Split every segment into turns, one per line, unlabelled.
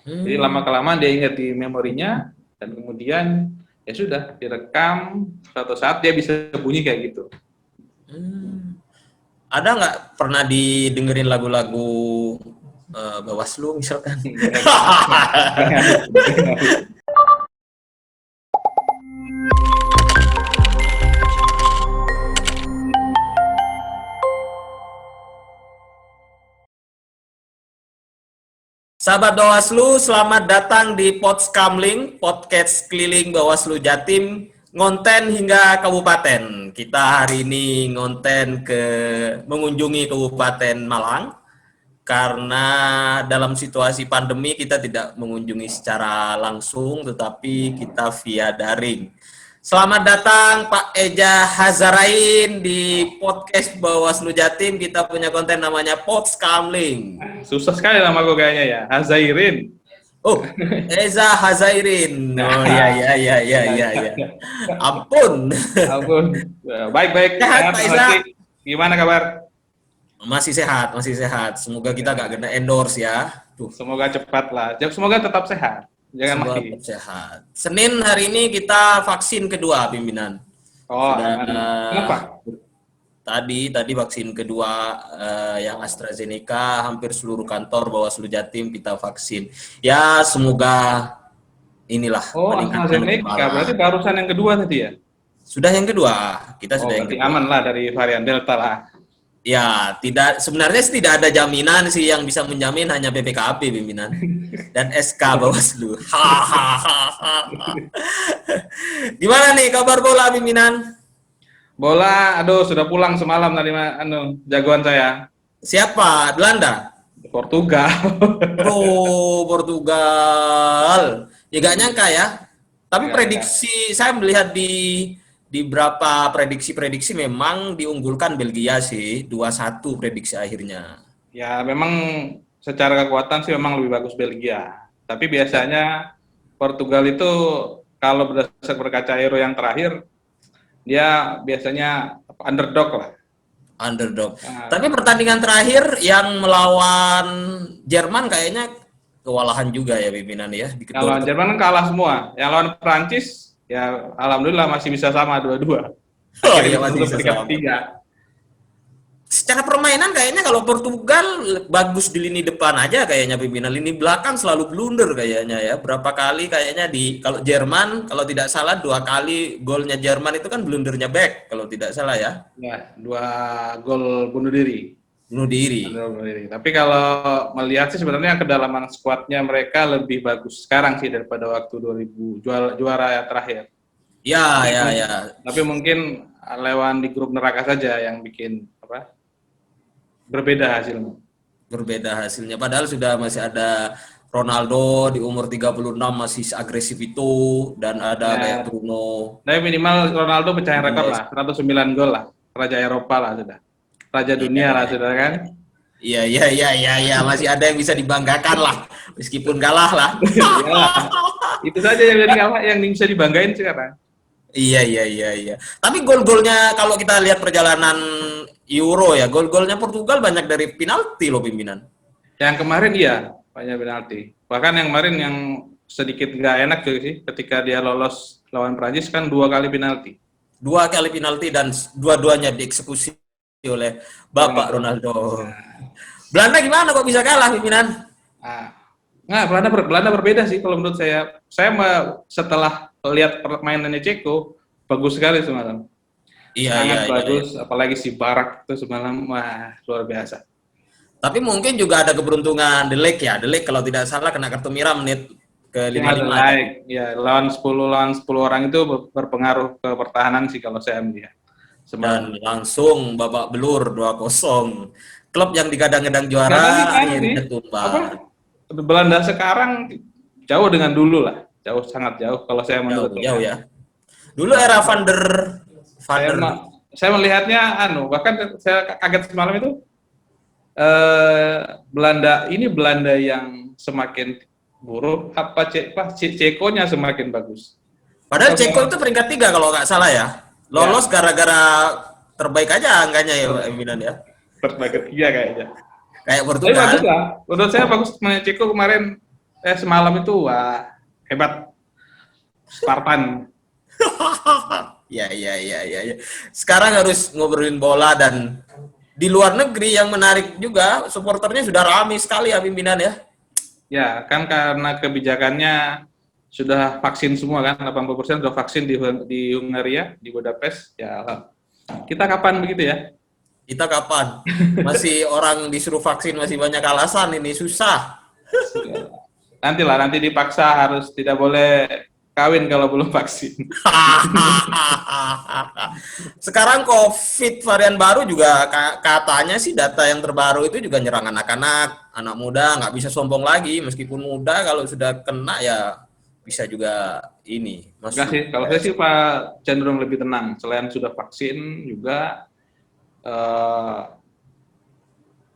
Jadi lama-kelamaan dia ingat di memorinya, dan kemudian ya sudah direkam, suatu saat dia bisa bunyi kayak gitu.
Hmm. Ada nggak pernah didengerin lagu-lagu Bawaslu misalkan?
Enggak, enggak harus, enggak harus.
Sahabat Bawaslu, selamat datang di Podskamling, podcast keliling Bawaslu Jatim, ngonten hingga kabupaten. Kita hari ini ngonten mengunjungi Kabupaten Malang, karena dalam situasi pandemi kita tidak mengunjungi secara langsung, tetapi kita via daring. Selamat datang Pak Eja Hazarain di podcast Bawaslu Jatim. Kita punya konten namanya Podskamling.
Susah sekali nama gue kayaknya ya, Hazairin.
Oh, Eza Hazairin. Oh iya iya iya iya iya iya. Ampun.
Ampun. Baik-baik.
Sehat Pak Eza.
Gimana kabar?
Masih sehat, masih sehat. Semoga kita gak kena endorse ya. Tuh.
Semoga cepat lah. Semoga tetap sehat. Jangan
Semoga
mati.
tetap sehat. Senin hari ini kita vaksin kedua pimpinan.
Oh,
Sudah
aman. Kenapa?
tadi vaksin kedua yang AstraZeneca, hampir seluruh kantor Bawaslu Jatim kita vaksin. Ya semoga inilah
Oh,
meningkatkan
AstraZeneca. Berarti barusan yang kedua tadi ya?
Sudah yang kedua, kita
Oh,
sudah yang
berarti
kedua.
aman lah dari varian Delta lah.
Ya, sebenarnya tidak ada jaminan sih, yang bisa menjamin hanya BPKB pimpinan dan SK Bawaslu. Gimana nih kabar bola pimpinan?
Bola, aduh sudah pulang semalam tadi jagoan saya.
Siapa? Belanda.
Portugal.
Oh, Portugal. Ya gak nyangka ya. Tapi
Ya.
prediksi saya melihat di beberapa prediksi memang diunggulkan Belgia sih, 2-1 prediksi akhirnya.
Ya, memang secara kekuatan sih memang lebih bagus Belgia. Tapi biasanya Portugal itu kalau berdasarkan berkaca Euro yang terakhir, dia biasanya underdog lah.
Underdog. Tapi pertandingan terakhir yang melawan Jerman kayaknya kewalahan juga ya pimpinan ya,
Yang lawan Jerman kan kalah semua. Yang lawan Prancis ya alhamdulillah masih bisa sama 2-2.
Oh
Akhirnya
iya,
bisa
masih
masuk
bisa
peringkat
sama.
ketiga.
Secara permainan kayaknya kalau Portugal bagus di lini depan aja, kayaknya pimpinan lini belakang selalu blunder kayaknya ya. Berapa kali kayaknya kalau Jerman kalau tidak salah 2 kali golnya Jerman itu kan blundernya back kalau tidak salah ya.
Ya, 2 gol bunuh diri.
Bunuh diri.
Tapi kalau melihat sih sebenarnya kedalaman skuadnya mereka lebih bagus sekarang sih daripada waktu 2000 juara terakhir.
Ya, ya, ya.
Tapi mungkin lewat di grup neraka saja yang bikin berbeda hasilnya.
Berbeda hasilnya. Padahal sudah masih ada Ronaldo di umur 36 masih agresif itu, dan ada kayak Bruno.
Tapi minimal Ronaldo pecahin rekor lah, 109 gol lah. Raja Eropa lah sudah. Raja dunia lah sudah kan.
Iya, iya, iya, iya, iya, masih ada yang bisa dibanggakan lah, meskipun kalah lah.
Itu saja yang jadi kalah, yang bisa dibanggain sekarang.
Iya, iya, iya, iya. Tapi gol-golnya kalau kita lihat perjalanan Euro ya, gol-golnya Portugal banyak dari penalti loh pimpinan.
Yang kemarin iya, banyak penalti. Bahkan yang kemarin yang sedikit nggak enak juga sih, ketika dia lolos lawan Prancis kan 2 kali penalti.
2 kali penalti dan dua-duanya dieksekusi oleh Bapak Ronaldo. Belanda gimana kok bisa kalah pimpinan?
Nah, Belanda berbeda sih kalau menurut saya. Saya setelah lihat permainannya Ceko, bagus sekali semalam.
Iya,
Sangat
iya,
bagus,
iya.
apalagi si Barak itu semalam, wah luar biasa.
Tapi mungkin juga ada keberuntungan The Leg ya. The Leg kalau tidak salah kena kartu merah menit ke 55 ya.
Ya, lawan 10 orang itu berpengaruh ke pertahanan sih kalau saya melihat.
Dan langsung babak belur 2-0. Klub yang digadang-gadang juara akhirnya tumbang.
Belanda sekarang jauh dengan dulu lah, jauh, sangat jauh kalau saya menurut
jauh ya. Dulu era
saya melihatnya bahkan saya kaget semalam itu Belanda yang semakin buruk Cekonya semakin bagus.
Padahal Ceko itu peringkat 3 kalau nggak salah ya. Lolos gara-gara terbaik aja angkanya ya Milan ya.
Terbaik ketiga kayaknya.
Kayak
Tapi
Portugal.
bagus lah. Menurut saya bagus Ceko kemarin, Semalam itu wah hebat, Spartan.
Ya, ya, ya, ya, ya. Sekarang harus ngobrolin bola dan di luar negeri yang menarik juga, supporternya sudah ramai sekali ya pimpinan ya.
Ya, kan karena kebijakannya sudah vaksin semua kan, 80% sudah vaksin di Hungaria, di Budapest. Ya, kita kapan begitu ya?
Kita kapan? Masih orang disuruh vaksin masih banyak alasan ini susah.
Nanti dipaksa harus tidak boleh kawin kalau belum vaksin.
Sekarang COVID varian baru juga katanya sih data yang terbaru itu juga nyerang anak-anak, anak muda nggak bisa sombong lagi meskipun muda kalau sudah kena ya bisa juga ini
Enggak
masuk.
sih, kalau saya sih Pak cenderung lebih tenang. Selain sudah vaksin juga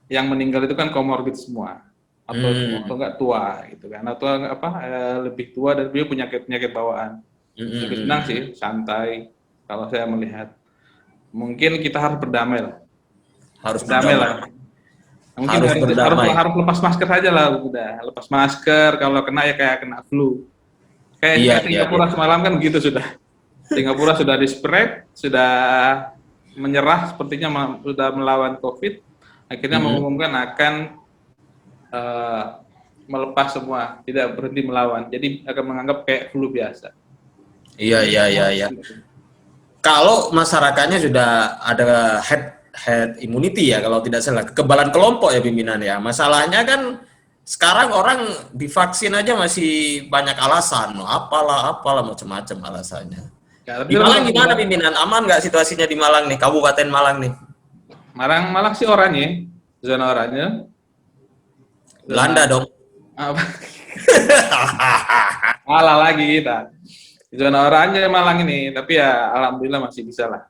yang meninggal itu kan komorbid semua atau enggak tua gitu kan, atau lebih tua dan dia punya penyakit bawaan. Lebih tenang sih, santai. Kalau saya melihat, mungkin kita harus berdamai lah.
Harus
Berdamai lah. Mungkin harus lepas masker saja lah, udah lepas masker. Kalau kena ya kayak kena flu. Kayak Singapura semalam kan begitu sudah. Singapura sudah di spread, sudah menyerah, sepertinya sudah melawan COVID. Akhirnya mengumumkan akan melepas semua, tidak berhenti melawan. Jadi akan menganggap kayak flu biasa.
Iya. Kalau masyarakatnya sudah ada herd immunity ya, kalau tidak salah, kekebalan kelompok ya pimpinan ya. Masalahnya kan sekarang orang divaksin aja masih banyak alasan, apalah macam-macam alasannya.
Ya,
Di Malang gimana pimpinan? Aman nggak situasinya di Malang nih, Kabupaten Malang nih?
Malang sih oranye, zona oranye.
Belanda dong.
Malah lagi kita. Zona oranye Malang ini, tapi ya alhamdulillah masih bisa lah.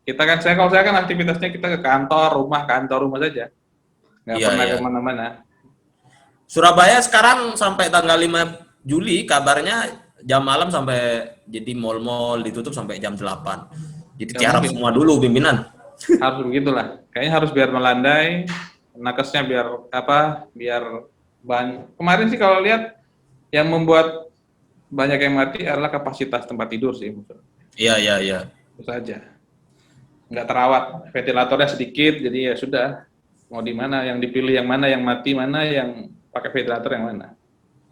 Kalau saya kan aktivitasnya kita ke kantor rumah saja. Nggak pernah kemana-mana.
Surabaya sekarang sampai tanggal 5 Juli kabarnya jam malam sampai jadi mal-mal ditutup sampai jam 8. Jadi tiarap semua dulu pimpinan.
Harus begitulah. Kayaknya harus biar melandai, nakesnya biar kemarin sih kalau lihat yang membuat banyak yang mati adalah kapasitas tempat tidur sih.
Iya.
Itu saja. Nggak terawat, ventilatornya sedikit, jadi ya sudah. Mau di mana yang dipilih, yang mana yang mati, mana yang pakai ventilator yang mana.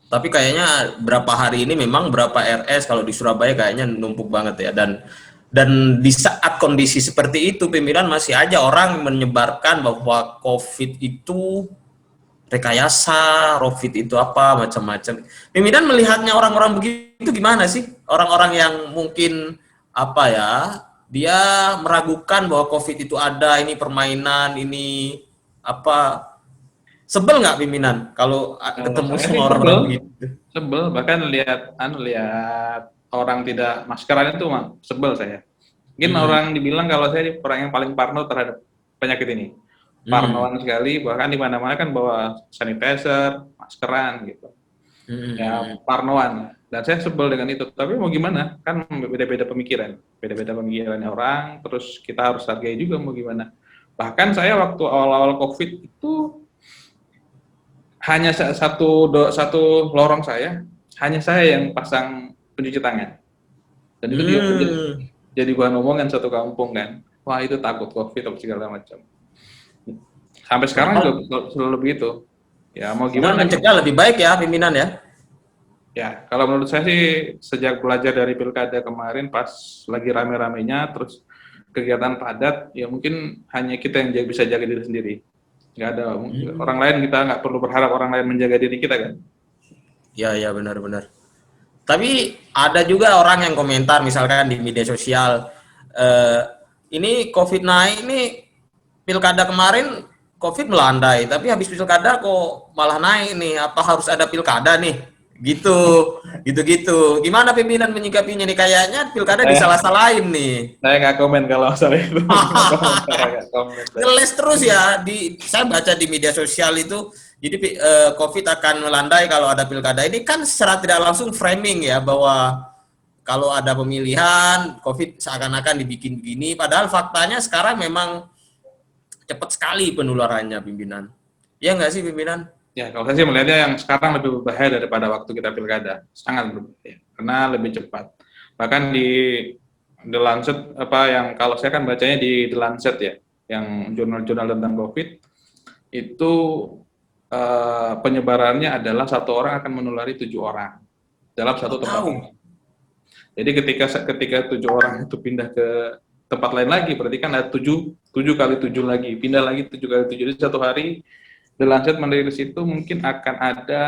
Tapi kayaknya berapa hari ini memang berapa RS kalau di Surabaya kayaknya numpuk banget ya, dan di saat kondisi seperti itu pimpinan masih aja orang menyebarkan bahwa COVID itu rekayasa, COVID itu apa macam-macam. Pimpinan melihatnya orang-orang begitu gimana sih? Orang-orang yang mungkin dia meragukan bahwa COVID itu ada, ini permainan, ini sebel nggak pimpinan kalau ketemu sama orang-orang begitu?
Sebel, bahkan lihat orang tidak maskeran itu sebel saya. Mungkin orang dibilang kalau saya orang yang paling parno terhadap penyakit ini. Parnoan sekali, bahkan di mana-mana kan bawa sanitizer, maskeran gitu. Ya parnoan. Dan saya sebel dengan itu. Tapi mau gimana? Kan beda-beda pemikirannya orang. Terus kita harus hargai juga mau gimana. Bahkan saya waktu awal-awal COVID itu hanya satu lorong hanya saya yang pasang pencuci tangan. Dan itu juga jadi bahan omongan satu kampung kan. Wah itu takut COVID atau segala macam. Sampai sekarang juga selalu begitu. Ya mau gimana?
Mencegah lebih baik ya pimpinan ya.
Ya kalau menurut saya sih sejak belajar dari pilkada kemarin pas lagi rame-ramenya terus kegiatan padat ya mungkin hanya kita yang bisa jaga diri sendiri. Nggak ada orang lain, kita nggak perlu berharap orang lain menjaga diri kita kan.
Ya benar. Tapi ada juga orang yang komentar misalkan di media sosial ini COVID naik nih, pilkada kemarin COVID melandai, tapi habis pilkada kok malah naik nih, apa harus ada pilkada nih? Gitu. Gimana pimpinan menyikapinya nih? Kayaknya pilkada disalah-salahin nih.
Saya nggak komen kalau soal itu.
Ngeles terus ya, saya baca di media sosial itu, jadi COVID akan melandai kalau ada pilkada. Ini kan secara tidak langsung framing ya, bahwa kalau ada pemilihan, COVID seakan-akan dibikin begini, padahal faktanya sekarang memang cepat sekali penularannya pimpinan. Ya nggak sih pimpinan?
Ya, kalau saya sih melihatnya yang sekarang lebih berbahaya daripada waktu kita pilkada, sangat berbahaya, karena lebih cepat. Bahkan di The Lancet, yang kalau saya kan bacanya di The Lancet ya, yang jurnal-jurnal tentang COVID, itu penyebarannya adalah 1 orang akan menulari 7 orang dalam satu tempat. Jadi ketika 7 orang itu pindah ke tempat lain lagi, berarti kan ada 7 kali 7 lagi, pindah lagi 7 kali 7. Jadi satu hari The Lancet merilis itu mungkin akan ada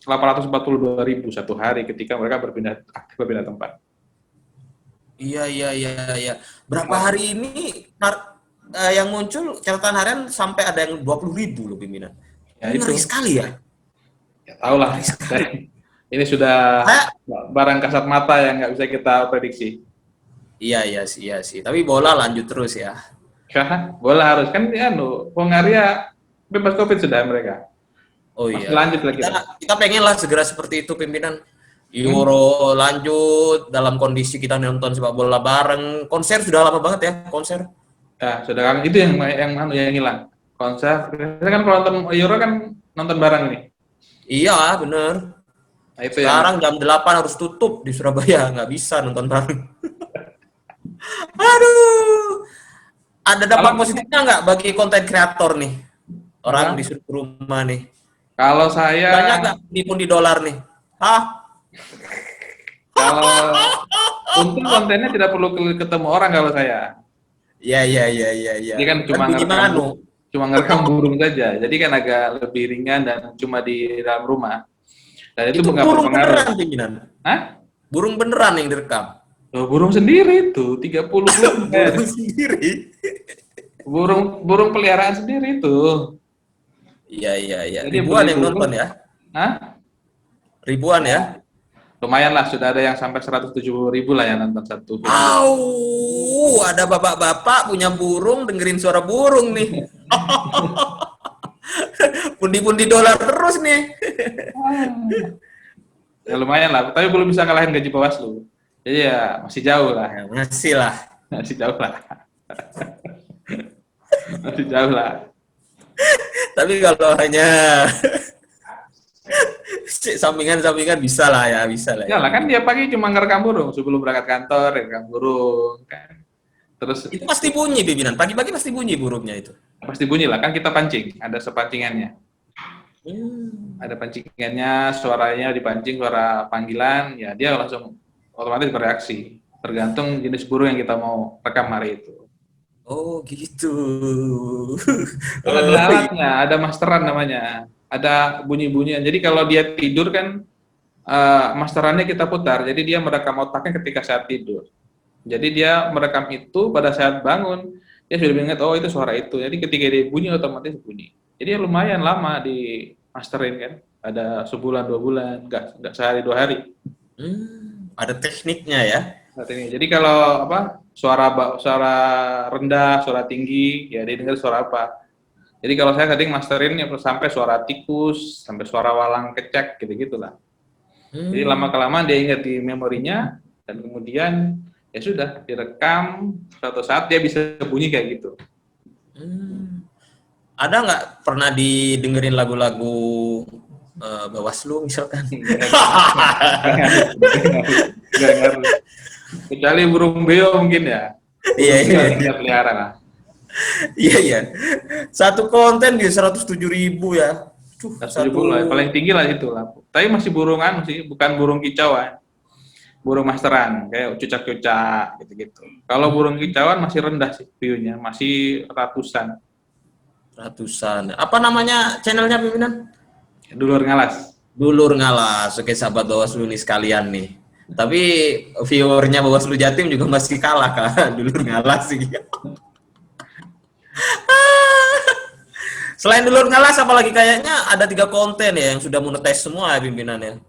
842.000 satu hari ketika mereka berpindah tempat.
Iya. Berapa hari ini yang muncul catatan harian sampai ada yang 20.000 loh pimpinan.
Ya,
ngeri sekali ya.
Ya tahu lah. Ini sudah barang kasat mata yang nggak bisa kita prediksi.
Iya sih. Tapi bola lanjut terus ya.
Ya, bola harus kan ya, Hongaria bebas COVID sudah mereka.
Oh iya.
Lanjut lagi.
Kita pengen lah segera seperti itu pimpinan. Euro lanjut dalam kondisi kita nonton sepak bola bareng. Konser sudah lama banget ya konser.
Ya sudah kan itu yang hilang. Konser. Kita kan kalau nonton Euro kan nonton bareng nih.
Iya bener.
Nah, itu
sekarang jam 8 harus tutup di Surabaya, nggak bisa nonton bareng. Aduh. Ada dampak positifnya nggak bagi konten kreator nih? Orang disuruh ke rumah nih.
Kalau saya
banyak nggak di dolar nih?
Kalau untuk kontennya tidak perlu ketemu orang kalau saya.
Iya.
Ini kan cuma ngerekam burung saja. Jadi kan agak lebih ringan dan cuma di dalam rumah. Dan itu nggak
burung
berpengaruh.
Beneran pimpinan?
Hah?
Burung beneran yang direkam?
Loh, burung sendiri itu 30
burung sendiri.
Burung peliharaan sendiri itu.
Iya. Ribuan yang nonton ya?
Hah?
Ribuan ya?
Lumayan lah, sudah ada yang sampai 170.000 lah yang nonton satu video.
Ada bapak-bapak punya burung dengerin suara burung nih. Pundi-pundi dolar terus nih.
Ya lumayan lah, tapi belum bisa ngalahin gaji Bawaslu. Jadi ya masih jauh lah.
Ya, masih lah.
Masih jauh lah. Masih jauh lah.
Tapi kalau hanya sampingan bisa lah ya.
Ya lah kan dia pagi cuma ngerekam burung sebelum berangkat kantor, rekam burung kan. Terus
itu pasti bunyi pimpinan. Pagi-pagi pasti bunyi burungnya itu.
Pasti bunyi lah, kan kita pancing, ada sepancingannya. Ada pancingannya, suaranya dipancing, suara panggilan, ya dia langsung otomatis bereaksi. Tergantung jenis burung yang kita mau rekam hari itu.
Oh gitu.
Ada alatnya, ada masteran namanya. Ada bunyi-bunyian. Jadi kalau dia tidur kan masterannya kita putar. Jadi dia merekam otaknya ketika saat tidur. Jadi dia merekam itu pada saat bangun, dia sudah mengingat oh itu suara itu. Jadi ketika dia bunyi otomatis bunyi. Jadi lumayan lama di masterin kan. Ada sebulan 2 bulan, enggak sehari 2 hari.
Ada tekniknya ya.
Jadi kalau suara rendah, suara tinggi, ya dia dengar suara apa. Jadi kalau saya sering masterin ya sampai suara tikus, sampai suara walang kecek, gitu-gitulah. Jadi lama-kelamaan dia ingat di memorinya, dan kemudian ya sudah direkam, suatu saat dia bisa bunyi kayak gitu.
Ada nggak pernah didengerin lagu-lagu Bawaslu misalkan?
Nggak. Kecuali burung beo mungkin ya. Iya. Pelihara lah.
Iya. Satu konten di 107.000 ya.
170 lah, paling tinggi lah itu lah. Tapi masih burungan sih, bukan burung kicauan. Burung masteran, kayak cucak-cucak gitu-gitu. Kalau burung kicauan masih rendah sih view-nya, masih ratusan. Apa namanya channelnya pimpinan? Dulur Ngalas.
Dulur Ngalas. Oke sahabat Bawaslu nih sekalian nih. Tapi viewernya Bawaslu Jatim juga masih kalah kan Dulur Ngalas sih. Selain Dulur Ngalas, apalagi kayaknya ada 3 konten ya yang sudah monetize semua ya pimpinannya.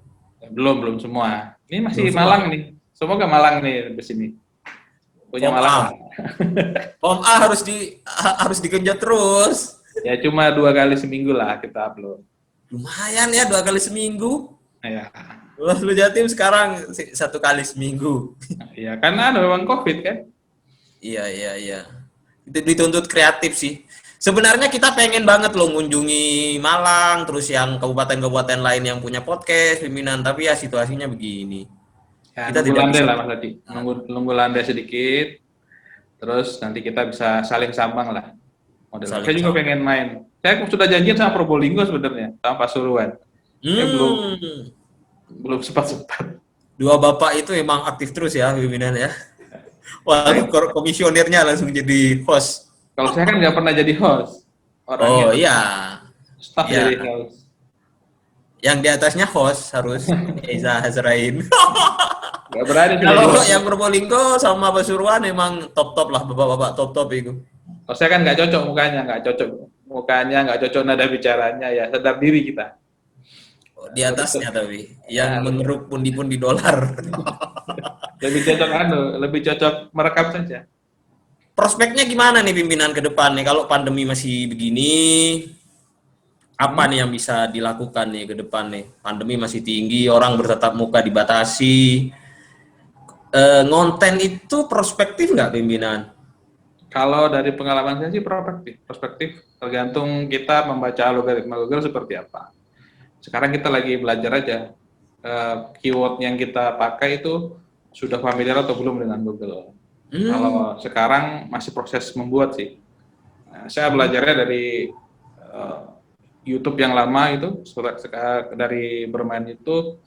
Belum semua. Ini masih belum Malang semua. Nih. Semoga Malang nih di sini. Punya Pom Malang.
Pom A harus digenjot terus.
Ya cuma 2 kali seminggu lah kita upload.
Lumayan ya 2 kali seminggu.
Iya.
Bawaslu Jatim sekarang 1 kali seminggu.
Iya, karena memang COVID kan.
Iya. Itu dituntut kreatif sih. Sebenarnya kita pengen banget loh ngunjungi Malang, terus yang kabupaten-kabupaten lain yang punya podcast, pimpinan. Tapi ya situasinya begini.
Ya,
Kita
nunggu
tidak
landai
bisa.
lah Mas Adi. Nunggu landai sedikit, terus nanti kita bisa saling sambang lah. Modelnya. Saya
Saling
juga
sama.
pengen main. Saya sudah janjian sama Probolinggo sebenarnya, sama Pasuruan. Belum
Hmm.
belum sempat.
Dua bapak itu emang aktif terus ya pimpinan ya. Waduh, komisionernya langsung jadi host.
Kalau saya kan nggak pernah jadi host, orangnya
Oh iya,
staff
ya.
jadi host.
Yang di atasnya host harus Eza Hazrain.
Nggak berani sudah
Kalau
jadi.
yang Probolinggo sama Pasuruan emang top-top lah, bapak-bapak top-top itu.
Kalau saya kan nggak cocok mukanya, nggak cocok nada bicaranya, ya sadar diri kita.
Di atasnya tapi
Ya,
yang mengeruk pundi-pundi dolar.
lebih cocok merekam saja.
Prospeknya gimana nih pimpinan ke depan nih kalau pandemi masih begini? Apa nih yang bisa dilakukan nih ke depan nih? Pandemi masih tinggi, orang bertatap muka dibatasi. Ngonten itu prospektif nggak pimpinan?
Kalau dari pengalaman saya sih prospektif tergantung kita membaca algoritma Google seperti apa. Sekarang kita lagi belajar aja keyword yang kita pakai itu sudah familiar atau belum dengan Google. Kalau sekarang masih proses membuat sih. Nah, saya belajarnya dari YouTube yang lama itu, dari bermain YouTube,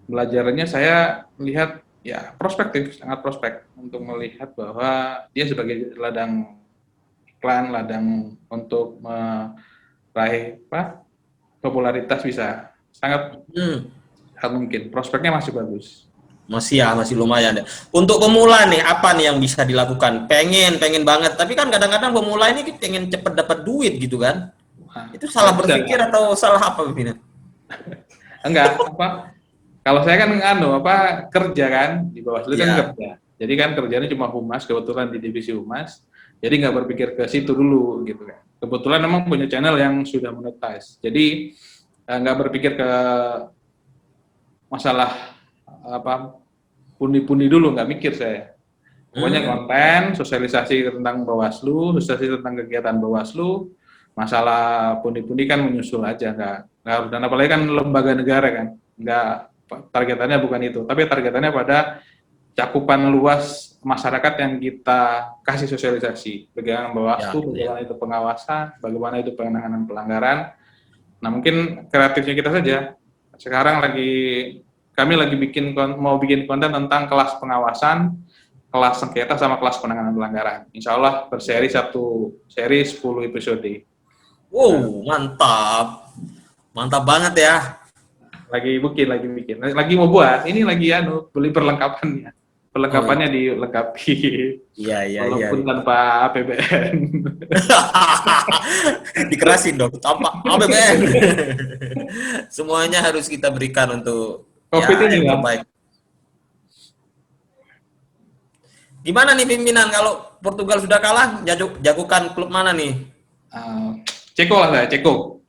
belajarnya saya lihat ya prospektif, sangat prospek untuk melihat bahwa dia sebagai ladang iklan, ladang untuk meraih popularitas bisa sangat mungkin. Prospeknya masih bagus.
Masih lumayan. Untuk pemula nih, apa nih yang bisa dilakukan? Pengen banget. Tapi kan kadang-kadang pemula ini pengen cepet dapat duit gitu kan?
Nah,
Itu salah berpikir atau salah apa pimpinan?
Enggak, kalau saya kan kerja kan di Bawaslu kan kerja. Jadi kan kerjanya cuma humas, kebetulan di divisi humas. Jadi nggak berpikir ke situ dulu gitu kan. Kebetulan memang punya channel yang sudah monetize. Jadi nggak berpikir ke masalah pundi-pundi dulu, nggak mikir saya. Pokoknya konten, sosialisasi tentang Bawaslu, sosialisasi tentang kegiatan Bawaslu, masalah pundi-pundi kan menyusul aja, nggak harus. Dan apalagi kan lembaga negara kan, nggak, targetannya bukan itu, tapi targetannya pada cakupan luas masyarakat yang kita kasih sosialisasi, bagaimana Bawaslu, bagaimana itu pengawasan, bagaimana itu penanganan pelanggaran. Nah mungkin kreatifnya kita saja. Sekarang kami lagi mau bikin konten tentang kelas pengawasan, kelas sengketa, sama kelas penanganan pelanggaran. Insya Allah berseri 10 episode.
Wow, mantap banget ya.
Lagi bikin, lagi mau buat. Ini lagi beli perlengkapannya. Perlengkapannya dilengkapi.
Iya.
Walaupun tanpa APBN.
Dikerasin dong, tanpa APBN. Semuanya harus kita berikan untuk
COVID ini
yang terbaik. Gimana nih pimpinan kalau Portugal sudah kalah, jagokan klub mana nih?
Ceko lah saya, Ceko.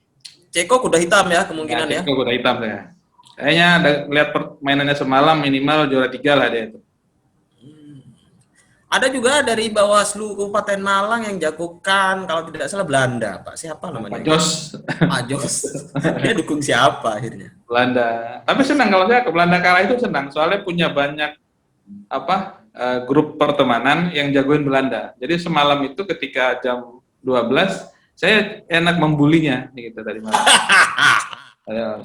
Ceko kuda hitam ya kemungkinan ya?
Ceko kuda hitam saya. Kayaknya lihat permainannya semalam minimal juara 3 lah dia itu.
Ada juga dari Bawaslu Kabupaten Malang yang jagokan kalau tidak salah Belanda, Pak. Siapa namanya?
Pak Jos.
Pak Jos. Dia dukung siapa akhirnya?
Belanda. Tapi senang kalau saya ke Belanda kalah itu senang, soalnya punya banyak grup pertemanan yang jagoin Belanda. Jadi semalam itu ketika jam 12 saya enak membulinya gitu tadi malam.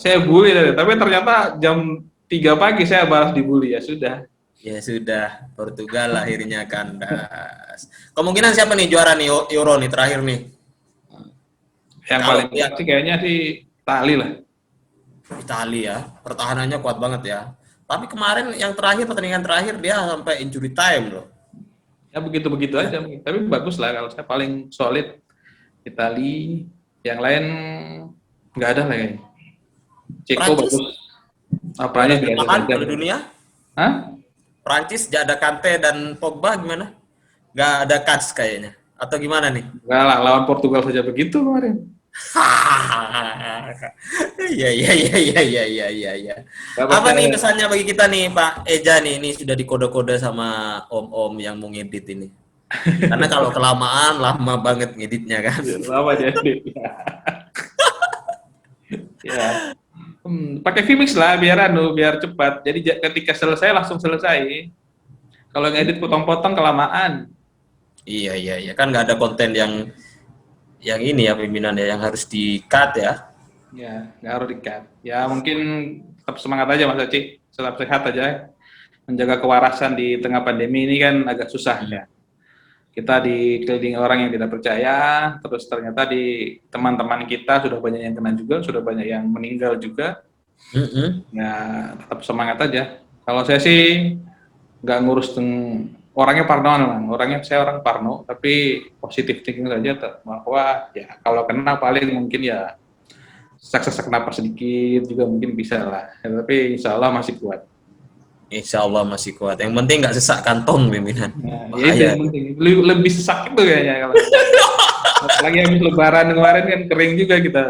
Saya bully tapi ternyata jam 3 pagi saya balas dibully, ya sudah.
Ya sudah, Portugal akhirnya kandas. Kemungkinan siapa nih juara nih Euro nih terakhir nih?
Yang paling sih kayaknya sih Itali lah.
Itali ya, pertahanannya kuat banget ya. Tapi kemarin yang terakhir, pertandingan terakhir dia sampai injury time loh.
Ya begitu-begitu aja. Tapi bagus lah, kalau saya paling solid Itali. Yang lain nggak ada lah kayaknya. Ceko bagus. Apanya biasa saja
di dunia?
Hah?
Prancis ada Kante dan Pogba gimana? Nggak ada Kats kayaknya. Atau gimana nih?
Nggak lah, lawan Portugal saja begitu kemarin.
Iya. Apa nih pesannya bagi kita nih Pak Eja nih? Ini sudah dikode-kode sama om-om yang mau ngedit ini. Karena kalau kelamaan lama banget ngeditnya kan.
Lama jadi. Ya. Pakai Vmix lah biar cepat. Jadi ketika selesai langsung selesai. Kalau ngedit potong-potong kelamaan.
Iya iya iya, kan nggak ada konten yang ini ya pimpinan ya, yang harus di-cut ya.
Ya, nggak harus di-cut. Ya mungkin tetap semangat aja Mas Aci, tetap sehat aja. Menjaga kewarasan di tengah pandemi ini kan agak susah ya. Kita dikelilingi orang yang tidak percaya, terus ternyata di teman-teman kita sudah banyak yang kena juga, sudah banyak yang meninggal juga. Ya tetap semangat aja. Kalau saya sih nggak ngurus orangnya parno, saya orang parno, tapi positif thinking saja bahwa ya kalau kena paling mungkin ya sesak napas sedikit juga mungkin bisa lah, ya, tapi insya Allah masih kuat.
Insya Allah masih kuat. Yang penting nggak sesak kantong pimpinan.
Nah, ya itu yang penting. Lebih sesak itu kayaknya kalau lagi habis Lebaran kemarin kan kering juga kita.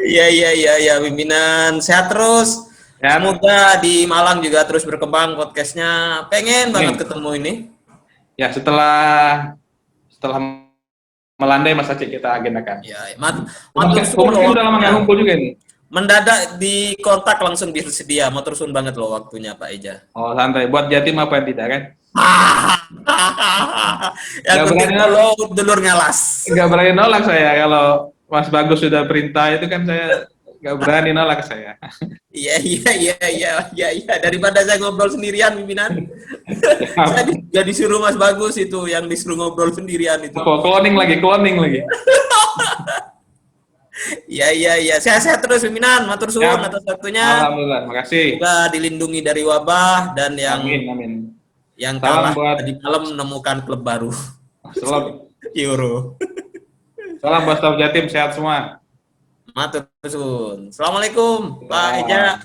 Iya iya iya iya pimpinan, sehat terus.
Ya,
Semoga di Malang juga terus berkembang podcastnya. Pengen banget ketemu ini.
ya setelah melandai Mas Aceh kita agendakan.
Ya,
Mas udah lama nggak ngumpul juga nih.
Mendadak di kontak langsung bersedia, matur suwun banget loh waktunya Pak Eja.
Oh santai, buat Jatim apa tidak kan?
Yang penting lo dulur ngalas.
Nggak berani nolak saya kalau Mas Bagus sudah perintah itu kan saya nggak berani nolak saya.
Iya iya iya iya iya iya, daripada saya ngobrol sendirian pimpinan. Saya juga disuruh Mas Bagus itu yang disuruh ngobrol sendirian itu.
Oh, cloning lagi.
Iya iya iya, sehat-sehat terus pimpinan, matur suwun atas waktunya.
Alhamdulillah, makasih.
Semoga dilindungi dari wabah dan yang
amin.
Yang kalah tadi malam menemukan klub baru.
Salam.
Euro.
Salam buat Jatim, sehat semua.
Matur suwun. Assalamualaikum Pak Eja.